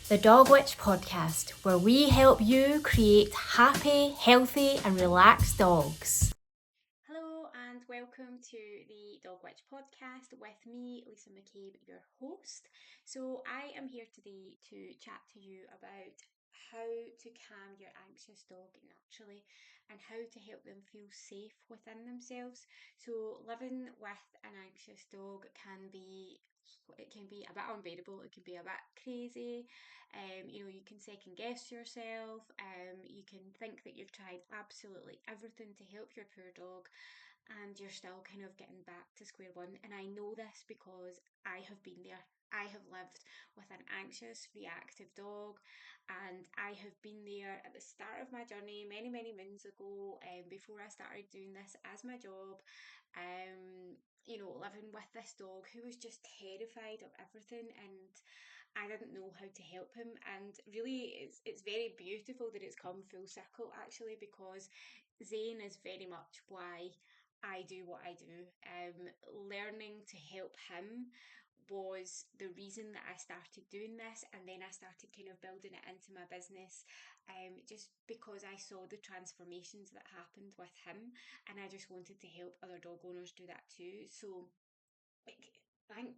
the Dog Witch podcast, where we help you create happy, healthy, and relaxed dogs. Hello, and welcome to the Dog Witch podcast with me, Lisa McCabe, your host. So, I am here today to chat to you about how to calm your anxious dog naturally and how to help them feel safe within themselves. So, living with an anxious dog can be a bit unbearable, it can be a bit crazy. You can second guess yourself. You can think that you've tried absolutely everything to help your poor dog, and you're still kind of getting back to square one. And I know this because I have been there. I have lived with an anxious, reactive dog, and I have been there at the start of my journey many moons ago, before I started doing this as my job. Living with this dog who was just terrified of everything, and I didn't know how to help him. And really, it's very beautiful that it's come full circle actually, because Zane is very much why I do what I do. Learning to help him was the reason that I started doing this, and then I started kind of building it into my business, just because I saw the transformations that happened with him, and I just wanted to help other dog owners do that too. So like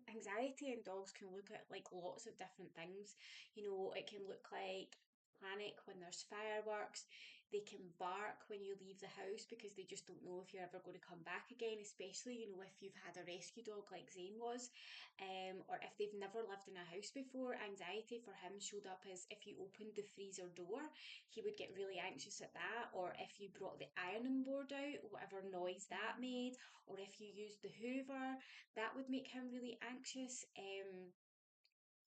anxiety in dogs can look at like lots of different things. It can look like panic when there's fireworks. They can bark when you leave the house because they just don't know if you're ever going to come back again, especially if you've had a rescue dog like Zane was, or if they've never lived in a house before. Anxiety for him showed up as if you opened the freezer door, he would get really anxious at that, or if you brought the ironing board out, whatever noise that made, or if you used the hoover, that would make him really anxious.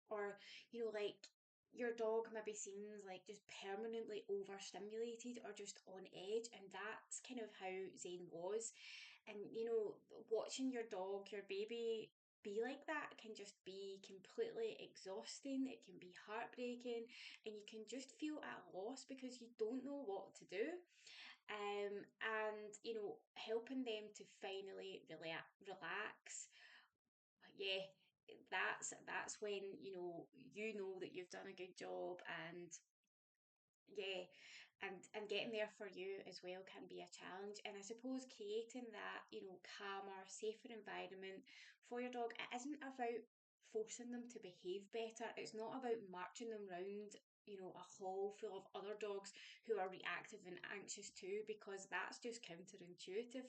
Or like your dog maybe seems like just permanently overstimulated or just on edge, and that's kind of how Zane was. And watching your dog, your baby, be like that can just be completely exhausting. It can be heartbreaking, and you can just feel at a loss because you don't know what to do. And helping them to finally relax, yeah, that's when you know that you've done a good job. And yeah, and getting there for you as well can be a challenge. And I suppose creating that calmer, safer environment for your dog, it isn't about forcing them to behave better. It's not about marching them round a hall full of other dogs who are reactive and anxious too, because that's just counterintuitive.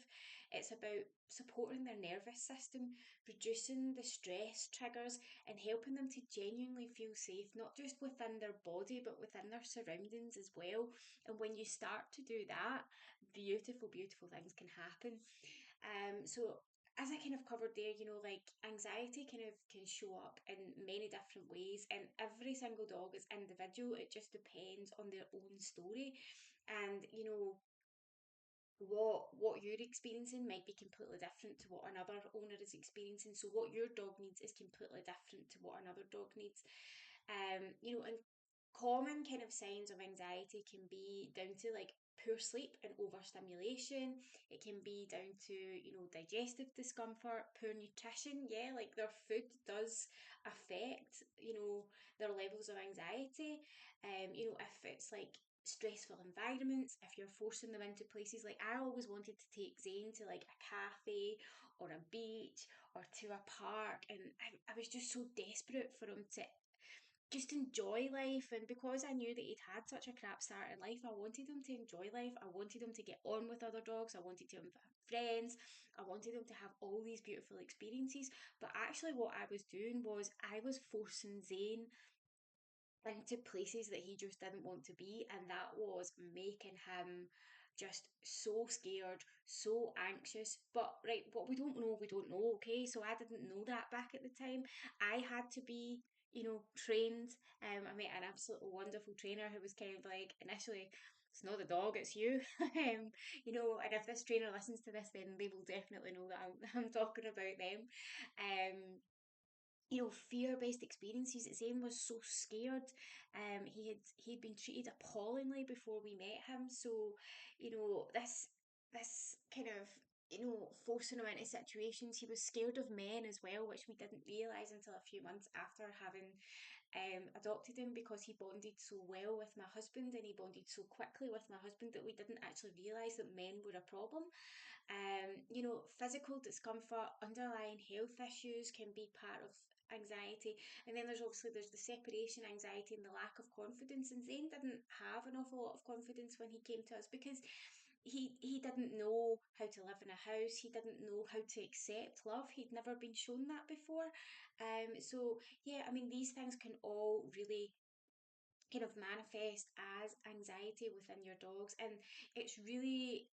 It's about supporting their nervous system, reducing the stress triggers, and helping them to genuinely feel safe, not just within their body, but within their surroundings as well. And when you start to do that, beautiful things can happen. So as I kind of covered there, like anxiety kind of can show up in many different ways, and every single dog is individual. It just depends on their own story. And what you're experiencing might be completely different to what another owner is experiencing. So what your dog needs is completely different to what another dog needs. And common kind of signs of anxiety can be down to like poor sleep and overstimulation. It can be down to digestive discomfort, poor nutrition. Yeah, like their food does affect their levels of anxiety. If it's like stressful environments, if you're forcing them into places, like I always wanted to take Zane to like a cafe or a beach or to a park, and I was just so desperate for him to just enjoy life. And because I knew that he'd had such a crap start in life, I wanted him to enjoy life. I wanted him to get on with other dogs. I wanted him to have friends. I wanted him to have all these beautiful experiences. But actually, what I was doing was I was forcing Zane into places that he just didn't want to be, and that was making him just so scared, so anxious. But right, what we don't know, okay? So I didn't know that back at the time. I had to be trained. I met an absolutely wonderful trainer who was kind of like, initially, it's not the dog, it's you. And if this trainer listens to this, then they will definitely know that I'm talking about them. um Fear-based experiences. Zane was so scared. He'd been treated appallingly before we met him. So, this kind of forcing him into situations. He was scared of men as well, which we didn't realise until a few months after having adopted him because he bonded so well with my husband, and he bonded so quickly with my husband that we didn't actually realise that men were a problem. Physical discomfort, underlying health issues can be part of anxiety. And then there's the separation anxiety and the lack of confidence. And Zane didn't have an awful lot of confidence when he came to us because he didn't know how to live in a house. He didn't know how to accept love. He'd never been shown that before. So yeah, I mean, these things can all really kind of manifest as anxiety within your dogs, and it's really,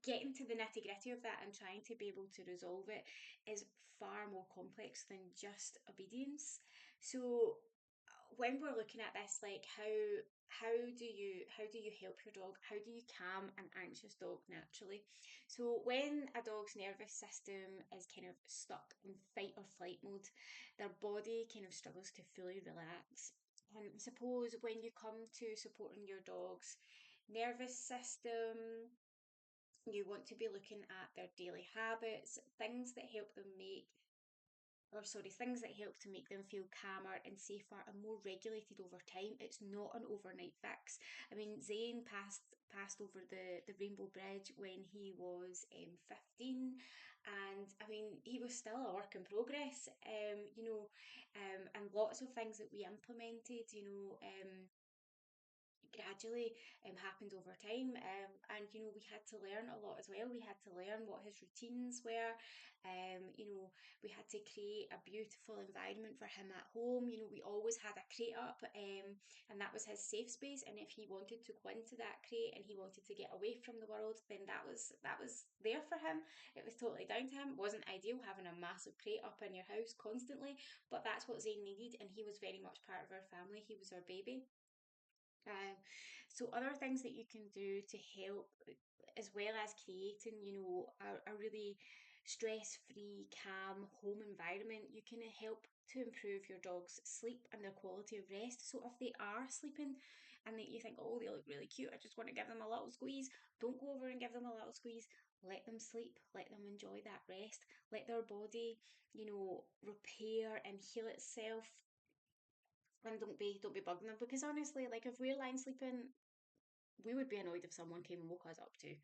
getting to the nitty gritty of that and trying to be able to resolve it is far more complex than just obedience. So when we're looking at this, like how do you help your dog? How do you calm an anxious dog naturally? So when a dog's nervous system is kind of stuck in fight or flight mode, their body kind of struggles to fully relax. And suppose when you come to supporting your dog's nervous system, you want to be looking at their daily habits, things that help to make them feel calmer and safer and more regulated over time. It's not an overnight fix. I mean, Zane passed over the Rainbow Bridge when he was 15, and I mean, he was still a work in progress. And lots of things that we implemented, gradually happened over time, and we had to learn a lot as well. We had to learn what his routines were. We had to create a beautiful environment for him at home. We always had a crate up, and that was his safe space. And if he wanted to go into that crate and he wanted to get away from the world, then that was there for him. It was totally down to him. It wasn't ideal having a massive crate up in your house constantly, but that's what Zane needed, and he was very much part of our family. He was our baby. Um, so other things that you can do to help, as well as creating, a really stress-free, calm home environment, you can help to improve your dog's sleep and their quality of rest. So if they are sleeping and that you think, oh, they look really cute, I just want to give them a little squeeze, don't go over and give them a little squeeze. Let them sleep, let them enjoy that rest, let their body, repair and heal itself, and don't be bugging them, because honestly, like, if we're lying sleeping, we would be annoyed if someone came and woke us up too.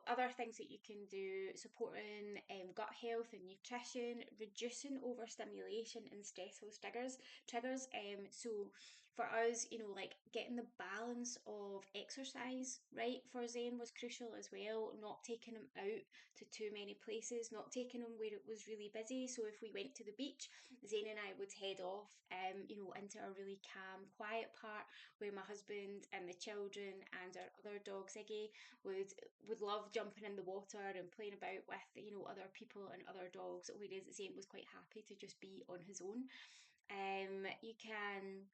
Other things that you can do: supporting gut health and nutrition, reducing overstimulation and stressful triggers. So for us, like, getting the balance of exercise right for Zen was crucial as well. Not taking him out to too many places, not taking him where it was really busy. So if we went to the beach, Zane and I would head off, into a really calm, quiet part where my husband and the children and our other dog Ziggy would love jumping in the water and playing about with, other people and other dogs, whereas Zane was quite happy to just be on his own. You can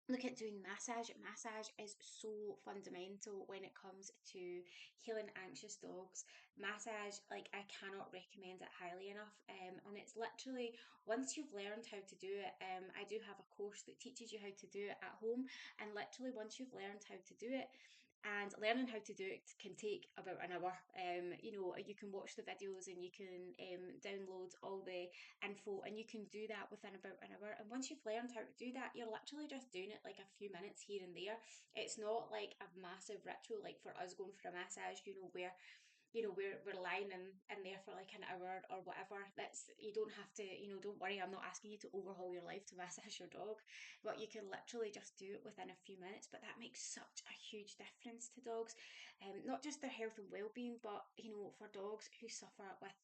look at doing massage. Massage is so fundamental when it comes to healing anxious dogs. Massage, like, I cannot recommend it highly enough. And it's literally, once you've learned how to do it, I do have a course that teaches you how to do it at home. And literally, once you've learned how to do it, and learning how to do it can take about an hour. You can watch the videos and you can download all the info, and you can do that within about an hour. And once you've learned how to do that, you're literally just doing it like a few minutes here and there. It's not like a massive ritual, like for us going for a massage, where we're lying in there for like an hour or whatever. That's, you don't have to, don't worry, I'm not asking you to overhaul your life to massage your dog, but you can literally just do it within a few minutes. But that makes such a huge difference to dogs, not just their health and well-being, but for dogs who suffer with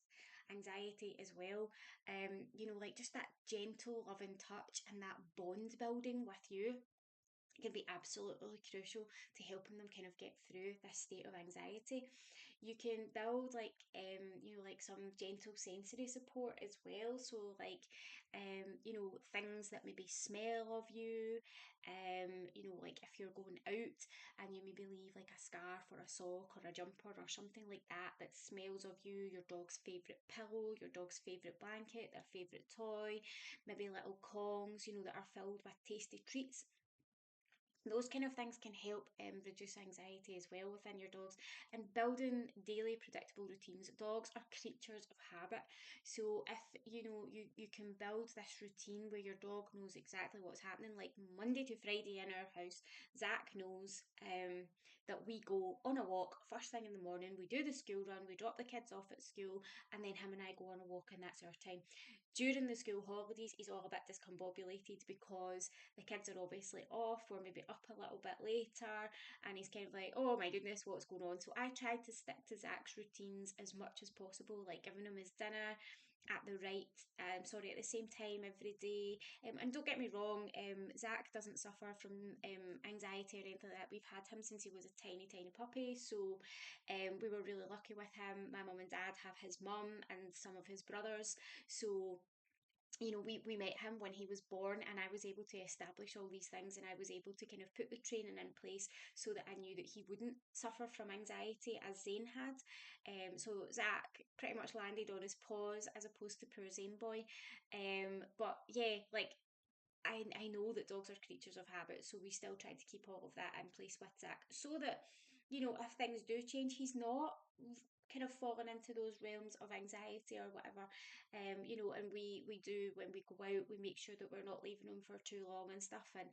anxiety as well. Like, just that gentle loving touch and that bond building with you can be absolutely crucial to helping them kind of get through this state of anxiety. You can build, like, like some gentle sensory support as well. So like, things that maybe smell of you, like if you're going out and you maybe leave like a scarf or a sock or a jumper or something like that that smells of you, your dog's favourite pillow, your dog's favourite blanket, their favourite toy, maybe little Kongs, that are filled with tasty treats. Those kind of things can help reduce anxiety as well within your dogs, and building daily predictable routines. Dogs are creatures of habit, so if you can build this routine where your dog knows exactly what's happening, like Monday to Friday in our house, Zach knows that we go on a walk first thing in the morning, we do the school run, we drop the kids off at school, and then him and I go on a walk, and that's our time. During the school holidays, he's all a bit discombobulated because the kids are obviously off, or maybe up a little bit later, and he's kind of like, oh my goodness, what's going on? So I try to stick to Zach's routines as much as possible, like giving him his dinner at the at the same time every day. And don't get me wrong, Zach doesn't suffer from anxiety or anything like that. We've had him since he was a tiny, tiny puppy, so we were really lucky with him. My mum and dad have his mum and some of his brothers, so we met him when he was born, and I was able to establish all these things, and I was able to kind of put the training in place so that I knew that he wouldn't suffer from anxiety as Zane had. So Zach pretty much landed on his paws as opposed to poor Zane boy. But yeah, like I know that dogs are creatures of habit, so we still try to keep all of that in place with Zach so that, if things do change, he's not kind of falling into those realms of anxiety or whatever. And we do, when we go out, we make sure that we're not leaving him for too long and stuff. And,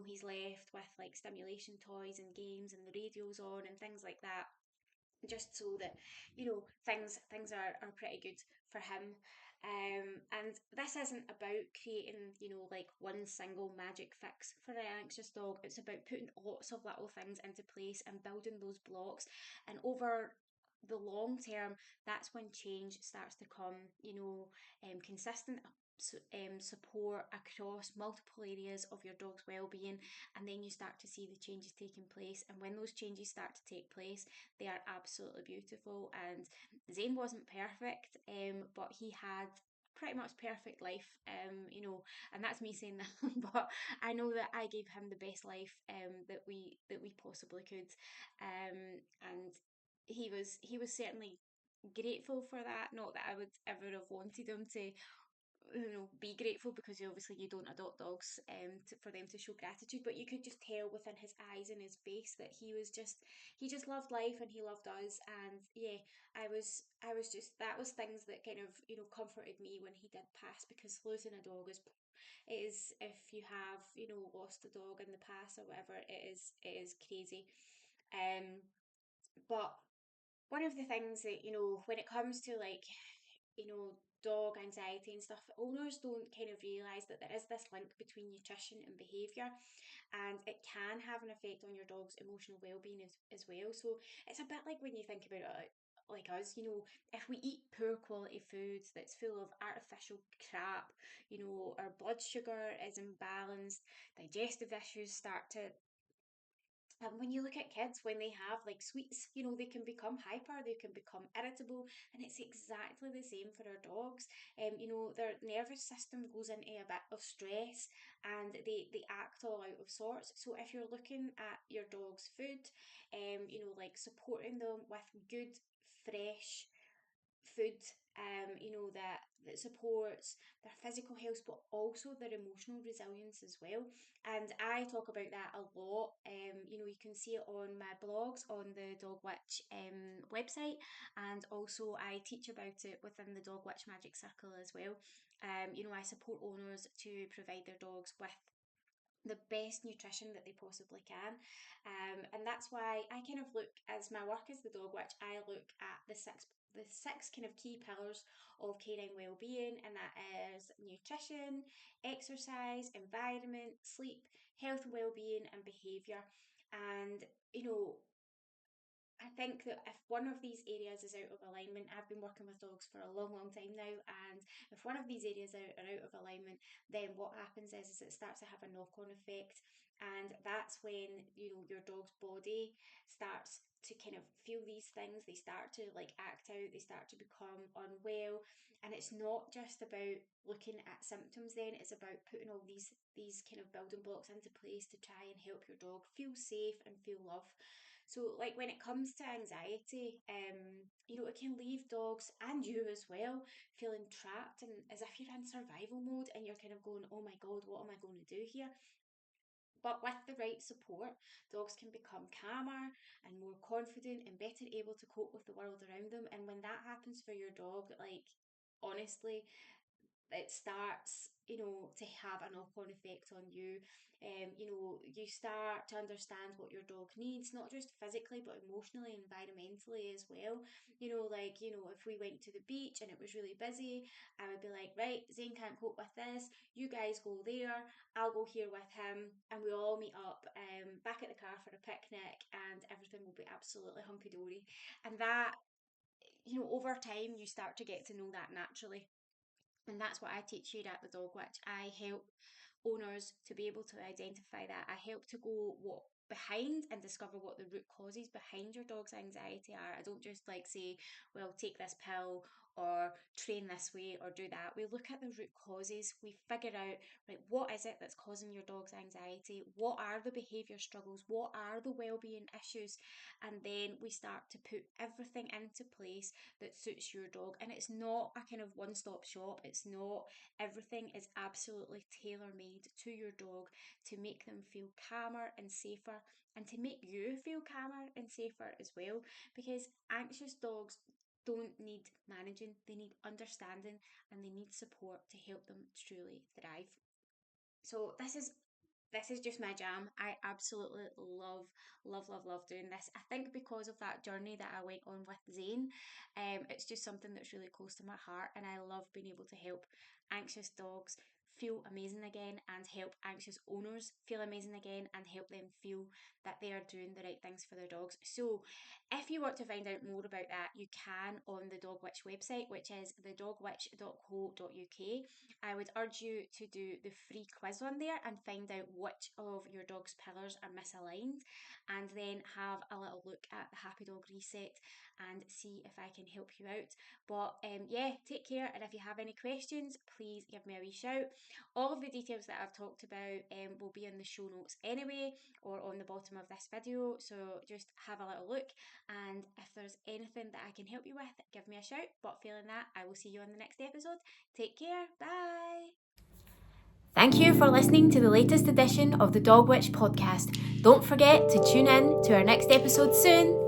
he's left with like stimulation toys and games and the radio's on and things like that, just so that things are pretty good for him. And this isn't about creating like one single magic fix for an anxious dog. It's about putting lots of little things into place and building those blocks, and over the long term, that's when change starts to come. Consistent support across multiple areas of your dog's well-being, and then you start to see the changes taking place. And when those changes start to take place, they are absolutely beautiful. And Zane wasn't perfect, but he had pretty much perfect life, and that's me saying that, but I know that I gave him the best life that we possibly could, and he was certainly grateful for that. Not that I would ever have wanted him to be grateful, because obviously you don't adopt dogs for them to show gratitude, but you could just tell within his eyes and his face that he just loved life and he loved us. And yeah, I was just, that was things that kind of comforted me when he did pass, because losing a dog is, if you have lost a dog in the past or whatever, it is crazy. But one of the things that, when it comes to like, dog anxiety and stuff, owners don't kind of realise that there is this link between nutrition and behaviour, and it can have an effect on your dog's emotional well-being as well. So it's a bit like when you think about it, like us, if we eat poor quality foods that's full of artificial crap, our blood sugar is imbalanced, digestive issues start to. And when you look at kids, when they have like sweets, they can become hyper, they can become irritable, and it's exactly the same for our dogs. Their nervous system goes into a bit of stress, and they act all out of sorts. So if you're looking at your dog's food, like supporting them with good, fresh food, that supports their physical health, but also their emotional resilience as well. And I talk about that a lot. You can see it on my blogs on the Dog Witch website, and also I teach about it within the Dog Witch Magic Circle as well. I support owners to provide their dogs with the best nutrition that they possibly can. And that's why I kind of look, as my work as the dog witch, I look at the six kind of key pillars of caring well-being, and that is nutrition, exercise, environment, sleep, health and well-being, and behaviour. And I think that if one of these areas is out of alignment, I've been working with dogs for a long, long time now, and if one of these areas are out of alignment, then what happens is it starts to have a knock-on effect, and that's when your dog's body starts to kind of feel these things. They start to like act out, they start to become unwell, and it's not just about looking at symptoms. Then it's about putting all these kind of building blocks into place to try and help your dog feel safe and feel love. So, like when it comes to anxiety, it can leave dogs and you as well feeling trapped and as if you're in survival mode and you're kind of going, oh my God, what am I going to do here? But with the right support, dogs can become calmer and more confident and better able to cope with the world around them. And when that happens for your dog, like, honestly, it starts, to have a knock-on effect on you. You start to understand what your dog needs, not just physically but emotionally and environmentally as well. If we went to the beach and it was really busy, I would be like, right, Zane can't cope with this, you guys go there, I'll go here with him, and we all meet up back at the car for a picnic, and everything will be absolutely hunky-dory. And that, over time you start to get to know that naturally. And that's what I teach here at the Dog Witch. I help owners to be able to identify that. I help to go what behind and discover what the root causes behind your dog's anxiety are. I don't just like say, well, take this pill or train this way or do that. We look at the root causes. We figure out, right, what is it that's causing your dog's anxiety? What are the behaviour struggles? What are the well-being issues? And then we start to put everything into place that suits your dog. And it's not a kind of one-stop shop. It's not, everything is absolutely tailor-made to your dog to make them feel calmer and safer, and to make you feel calmer and safer as well. Because anxious dogs don't need managing, they need understanding, and they need support to help them truly thrive. So this is just my jam. I absolutely love, love, love, love doing this. I think because of that journey that I went on with Zane, it's just something that's really close to my heart, and I love being able to help anxious dogs feel amazing again, and help anxious owners feel amazing again, and help them feel that they are doing the right things for their dogs. So if you want to find out more about that, you can on the Dog Witch website, which is thedogwitch.co.uk. I would urge you to do the free quiz on there and find out which of your dog's pillars are misaligned, and then have a little look at the Happy Dog Reset and see if I can help you out. But yeah, take care, and if you have any questions, please give me a wee shout. All of the details that I've talked about will be in the show notes anyway, or on the bottom of this video, so just have a little look, and if there's anything that I can help you with, give me a shout. But failing that, I will see you on the next episode. Take care, bye! Thank you for listening to the latest edition of the Dog Witch podcast. Don't forget to tune in to our next episode soon.